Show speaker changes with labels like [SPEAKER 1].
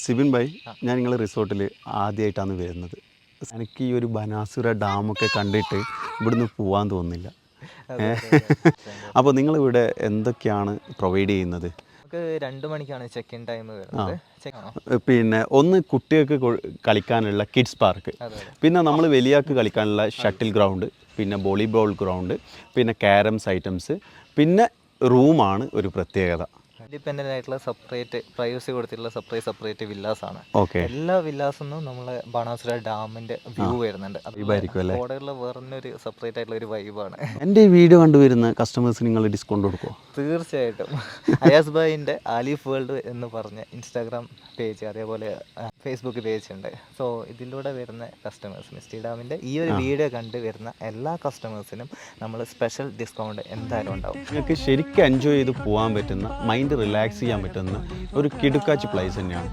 [SPEAKER 1] സിബിൻ ഭായ്, ഞാൻ നിങ്ങളെ റിസോർട്ടിൽ ആദ്യമായിട്ടാണ് വരുന്നത്. എനിക്ക് ഈ ഒരു ബനാസുര ഡാമൊക്കെ കണ്ടിട്ട് ഇവിടുന്ന് പോകാൻ തോന്നുന്നില്ല. അപ്പോൾ നിങ്ങളിവിടെ എന്തൊക്കെയാണ് പ്രൊവൈഡ് ചെയ്യുന്നത്?
[SPEAKER 2] നമുക്ക് 2 മണിക്കാണ് ചെക്ക് ഇൻ ടൈം വരുന്നത്.
[SPEAKER 1] പിന്നെ ഒന്ന് കുട്ടികൾക്ക് കളിക്കാനുള്ള കിഡ്സ് പാർക്ക്, പിന്നെ നമ്മൾ വലിയക്ക് കളിക്കാനുള്ള ഷട്ടിൽ ഗ്രൗണ്ട്, പിന്നെ വോളിബോൾ ഗ്രൗണ്ട്, പിന്നെ ക്യാരംസ് ഐറ്റംസ്, പിന്നെ റൂമാണ് ഒരു പ്രത്യേകത.
[SPEAKER 2] ഇൻഡിപെൻഡൻ്റ് ആയിട്ടുള്ള സെപ്പറേറ്റ് പ്രൈവസി കൊടുത്തിട്ടുള്ള സെപ്പറേറ്റ് വില്ലാസ് ആണ്.
[SPEAKER 1] ഓക്കെ,
[SPEAKER 2] എല്ലാ വില്ലാസിൽ നിന്നും നമ്മളെ ബാണാസുര ഡാമിന്റെ വ്യൂ വരുന്നുണ്ട്. കൂടെയുള്ള വേറൊരു സെപ്പറേറ്റ് ആയിട്ടുള്ള ഒരു വൈബാണ്.
[SPEAKER 1] എൻ്റെ ഈ വീഡിയോ കണ്ടുവരുന്ന കസ്റ്റമേഴ്സിന് നിങ്ങൾ ഡിസ്കൗണ്ട് കൊടുക്കുമോ?
[SPEAKER 2] തീർച്ചയായിട്ടും. അയാസ് ഭായിൻ്റെ ആലിഫ് വേൾഡ് എന്ന് പറഞ്ഞ ഇൻസ്റ്റാഗ്രാം പേജ്, അതേപോലെ ഫേസ്ബുക്ക് പേജ് ഉണ്ട്. സോ ഇതിലൂടെ വരുന്ന കസ്റ്റമേഴ്സ്, മിസ്റ്റി ഡാമിൻ്റെ ഈ ഒരു വീഡിയോ കണ്ട് വരുന്ന എല്ലാ കസ്റ്റമേഴ്സിനും നമ്മൾ സ്പെഷ്യൽ ഡിസ്കൗണ്ട് എന്തായാലും ഉണ്ടാവും.
[SPEAKER 1] നിങ്ങൾക്ക് ശരിക്കും എൻജോയ് ചെയ്ത് പോകാൻ പറ്റുന്ന, മൈൻഡ് റിലാക്സ് ചെയ്യാൻ പറ്റുന്ന ഒരു കിടുക്കാച്ചി പ്ലേസ് തന്നെയാണ്.